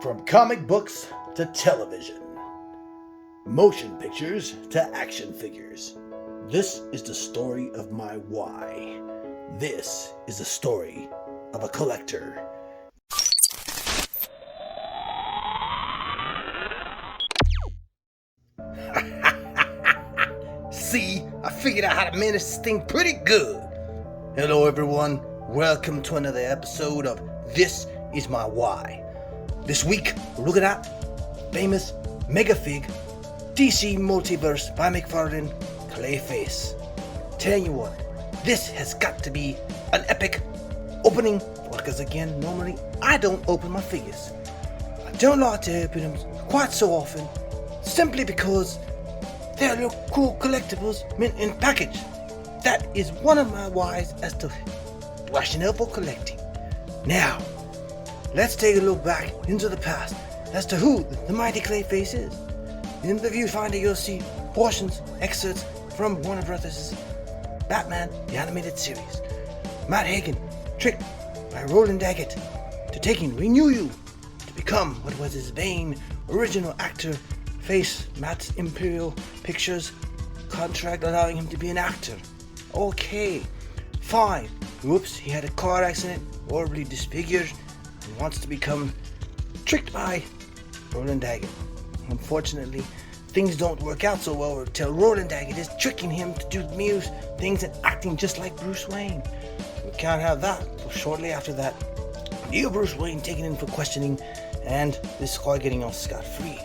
From comic books to television, motion pictures to action figures, this is the story of my why. This is the story of a collector. See, I figured out how to manage this thing pretty good. Hello everyone, welcome to another episode of This Is My Why. This week, we're looking at famous mega-fig DC Multiverse by McFarlane, Clayface. Telling you what, this has got to be an epic opening, because again, normally I don't open my figures. I don't like to open them quite so often, simply because they're little cool collectibles meant in package. That is one of my whys as to rationale for collecting. Now, let's take a look back into the past as to who the mighty Clayface is. In the viewfinder, you'll see portions, excerpts from Warner Brothers' Batman, the animated series. Matt Hagen, tricked by Roland Daggett to renew you to become what was his vain original actor face. Matt's Imperial Pictures contract allowing him to be an actor. Okay, fine. Whoops, he had a car accident, horribly disfigured, and wants to become tricked by Roland Daggett. Unfortunately, things don't work out so well until Roland Daggett is tricking him to do muse things and acting just like Bruce Wayne. We can't have that. So shortly after that, new Bruce Wayne taken in for questioning, and this guy getting off scot-free.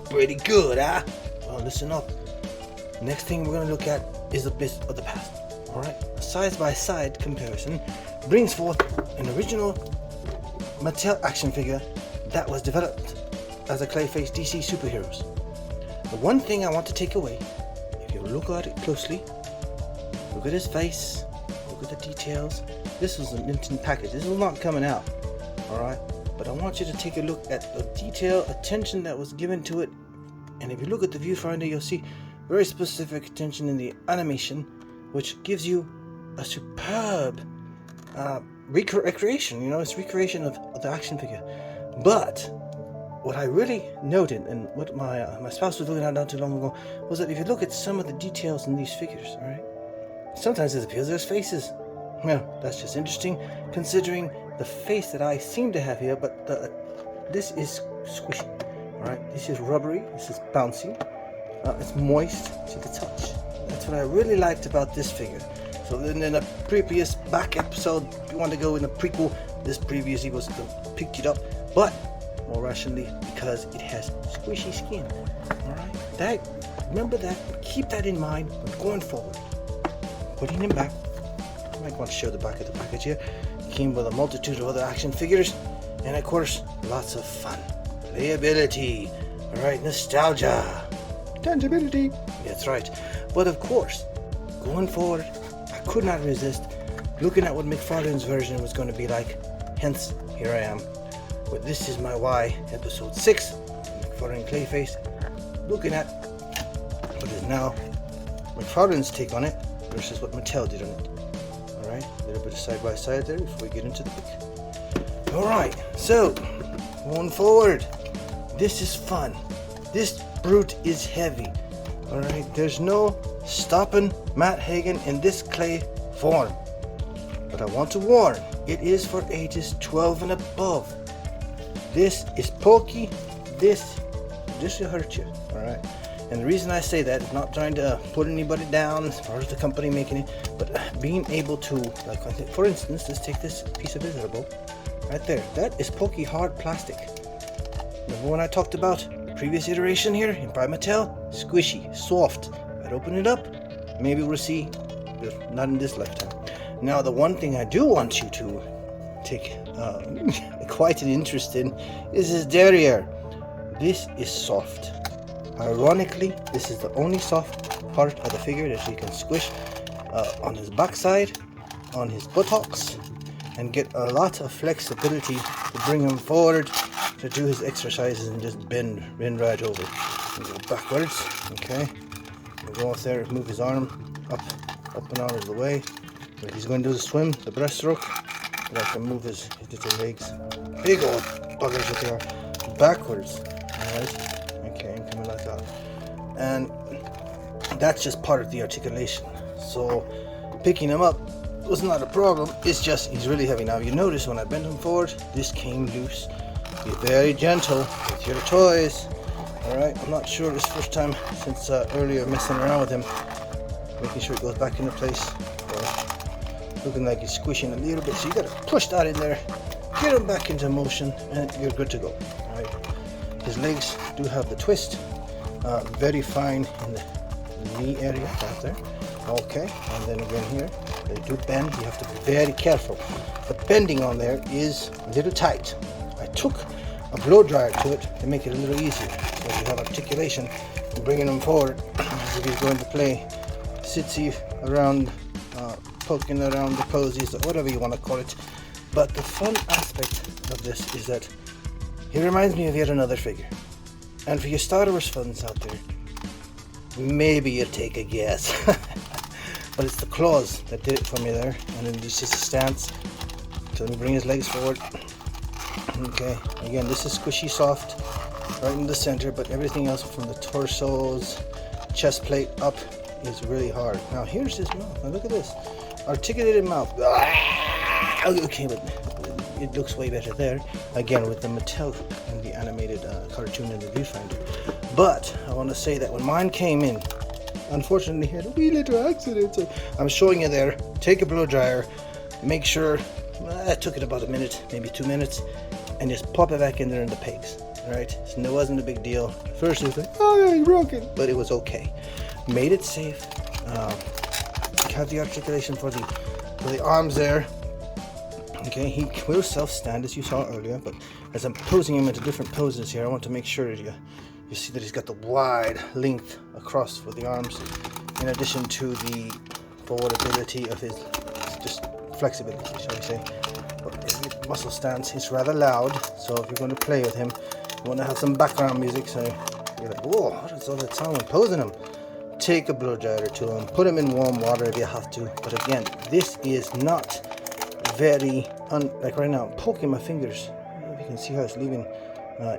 Pretty good, huh? Well, listen up. Next thing we're going to look at is a bit of the past. Alright, a side-by-side comparison brings forth an original Mattel action figure that was developed as a Clayface DC superheroes. The one thing I want to take away, if you look at it closely, look at his face, look at the details. This was a mint in package. This was not coming out. Alright, but I want you to take a look at the detail, attention that was given to it. And if you look at the viewfinder, you'll see very specific attention in the animation, which gives you a superb recreation. It's recreation of the action figure. But what I really noted, and what my spouse was looking at not too long ago, was that if you look at some of the details in these figures, all right, sometimes it appears there's faces. Well, that's just interesting, considering the face that I seem to have here. But this is squishy. All right, this is rubbery. This is bouncy. It's moist to the touch. That's what I really liked about this figure. So then in a previous back episode, if you want to go in a prequel, this previously was picked it up, but more rationally because it has squishy skin. Alright? Remember that, keep that in mind when going forward. Putting him back. I might want to show the back of the package here. It came with a multitude of other action figures, and of course, lots of fun. Playability. Alright, nostalgia. Tangibility. That's right. But of course, going forward, I could not resist looking at what McFarlane's version was going to be like. Hence, here I am with This Is My Why, episode 6, McFarlane Clayface, looking at what is now McFarlane's take on it versus what Mattel did on it. Alright, a little bit of side by side there before we get into the pick. Alright, so, going forward, this is fun. This brute is heavy. Alright, there's no stopping Matt Hagen in this clay form. But I want to warn, it is for ages 12 and above. This is pokey. This will hurt you. Alright. And the reason I say that is not trying to put anybody down as far as the company making it, but being able to, like, for instance, let's take this piece of visible right there. That is pokey hard plastic. Remember when I talked about the previous iteration here by Mattel? Squishy, soft. I'd open it up, maybe we'll see, not in this lifetime. Now, the one thing I do want you to take quite an interest in is his derriere. This is soft. Ironically, this is the only soft part of the figure that you can squish on his backside, on his buttocks, and get a lot of flexibility to bring him forward to do his exercises and just bend right over. And go backwards, okay? We'll go up there, move his arm up and out of the way. If he's going to do the swim, the breaststroke, I can move his little legs. Big old buggers that they are. Backwards. Alright? Okay, and coming like that. And that's just part of the articulation. So picking him up was not a problem. It's just he's really heavy. Now you notice when I bent him forward, this came loose. Be very gentle with your toys. Alright, I'm not sure this first time since earlier messing around with him, making sure it goes back into place. Looking like he's squishing a little bit, so you gotta push that in there, get him back into motion, and you're good to go. Alright, his legs do have the twist, very fine in the knee area right there. Okay, and then again here, they do bend. You have to be very careful. The bending on there is a little tight. I took a blow dryer to it to make it a little easier. So if you have articulation, and bringing them forward, if he's going to play sitsy around, poking around the posies, or whatever you want to call it. But the fun aspect of this is that he reminds me of yet another figure. And for you Star Wars fans out there, maybe you'll take a guess. But it's the claws that did it for me there. And then just his stance. So let me bring his legs forward. Okay, again, this is squishy soft right in the center, but everything else from the torsos, chest plate up is really hard. Now here's his mouth. Now look at this. Articulated mouth. Okay, but it looks way better there. Again, with the Mattel and the animated cartoon in the viewfinder. But I want to say that when mine came in, unfortunately he had a wee little accident. So I'm showing you there. Take a blow dryer. Make sure, I took it about a minute, maybe 2 minutes, and just pop it back in there in the pegs. Alright, so it wasn't a big deal. First it was like, oh, you broke it, but it was okay. Made it safe. Have the articulation for the arms there. Okay, he will self-stand as you saw earlier, but as I'm posing him into different poses here, I want to make sure that you see that he's got the wide length across for the arms, in addition to the forwardability of his just flexibility, shall we say. But his muscle stance, he's rather loud, so if you're going to play with him, you want to have some background music, so you're like, whoa, what is all that sound when posing him? Take a blow dryer to him, put him in warm water if you have to. But again, this is not very, like right now, I'm poking my fingers. I don't know if you can see how it's leaving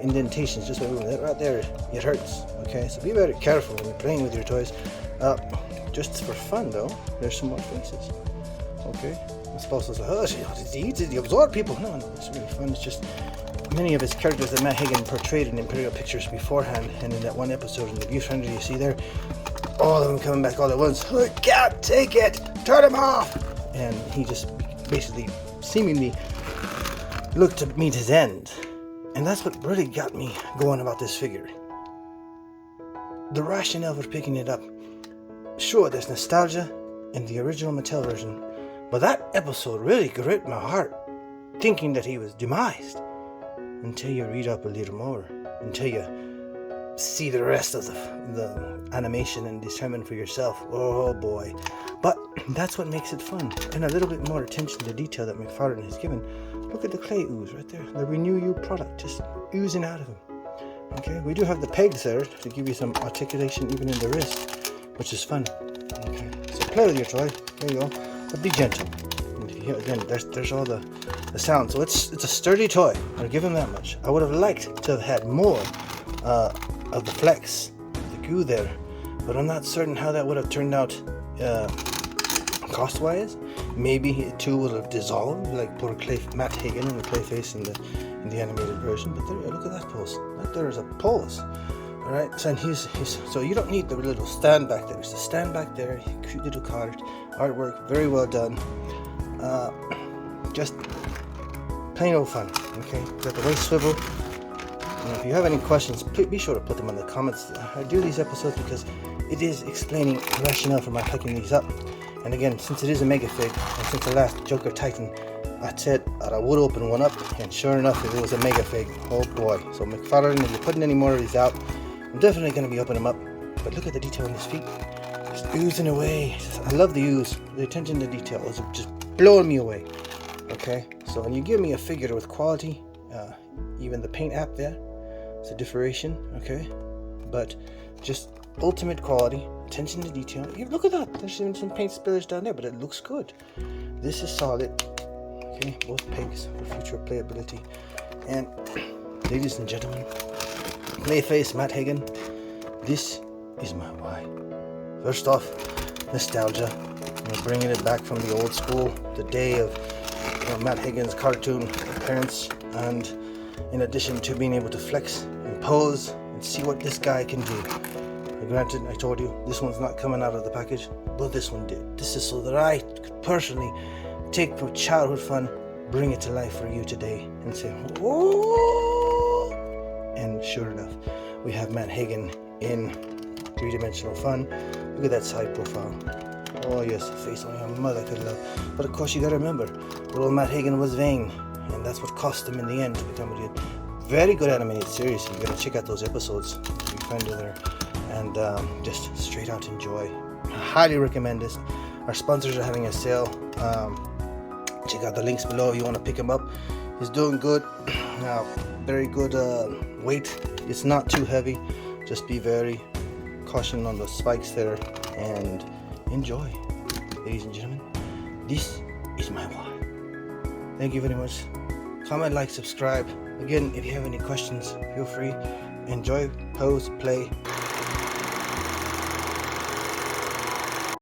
indentations just right there. It hurts. Okay, so be very careful when you're playing with your toys. Just for fun though, there's some more faces. Okay, I'm supposed to say, oh, he absorb people. No, it's really fun. It's just many of his characters that Matt Hagen portrayed in Imperial Pictures beforehand, and in that one episode in the viewfinder you see there, all of them coming back all at once. I can't take it! Turn him off! And he just basically seemingly looked to meet his end. And that's what really got me going about this figure. The rationale for picking it up. Sure, there's nostalgia in the original Mattel version, but that episode really gripped my heart, thinking that he was demised. Until you read up a little more, until you see the rest of the animation and determine for yourself. Oh boy. But that's what makes it fun, and a little bit more attention to detail that McFarlane has given. Look at the clay ooze right there, the Renew You product just oozing out of him. Okay, we do have the pegs there to give you some articulation even in the wrist, which is fun. Okay, so play with your toy, there you go, but be gentle. And here again, there's all the sound, so it's a sturdy toy, I'll give him that much. I would have liked to have had more of the flex, the goo there, but I'm not certain how that would have turned out cost-wise. Maybe it too would have dissolved, like poor Matt Hagen in the Clayface in the animated version. But there, look at that pose. Right there is a pose. All right, so and he's so you don't need the little stand back there. It's a stand back there. Cute little card, artwork, very well done. Just plain old fun. Okay, got the waist swivel. And if you have any questions, please be sure to put them in the comments. I do these episodes because it is explaining the rationale for my picking these up. And again, since it is a mega fig, and since the last Joker Titan, I said that I would open one up, and sure enough, it was a mega fig. Oh boy. So McFarlane, if you're putting any more of these out, I'm definitely going to be opening them up. But look at the detail on his feet. Just oozing away. I love the ooze. The attention to detail is just blowing me away. Okay, so when you give me a figure with quality, even the paint app there, it's a differentiation, okay? But just ultimate quality, attention to detail. Here, look at that. There's even some paint spillage down there, but it looks good. This is solid. Okay, Okay, both pegs for future playability. And ladies and gentlemen, Clayface, Matt Hagen, this is my why. First off, nostalgia. We're bringing it back from the old school, the day of Matt Hagen's cartoon appearance, and in addition to being able to flex and pose and see what this guy can do. Granted, I told you, this one's not coming out of the package, but this one did. This is so that I could personally take from childhood fun, bring it to life for you today, and say, oh! And sure enough, we have Matt Hagen in three-dimensional fun. Look at that side profile. Oh yes, a face only a mother could love. But of course, you gotta remember, little Matt Hagen was vain, and that's what cost him in the end to become what he did. Very good animated series. You're gonna check out those episodes. You find it there. And just straight out enjoy. I highly recommend this. Our sponsors are having a sale. Check out the links below if you want to pick him up. He's doing good. Very good weight. It's not too heavy. Just be very caution on the spikes there and enjoy. Ladies and gentlemen, this is my why. Thank you very much. Comment, like, subscribe. Again, if you have any questions, feel free. Enjoy, pose, play.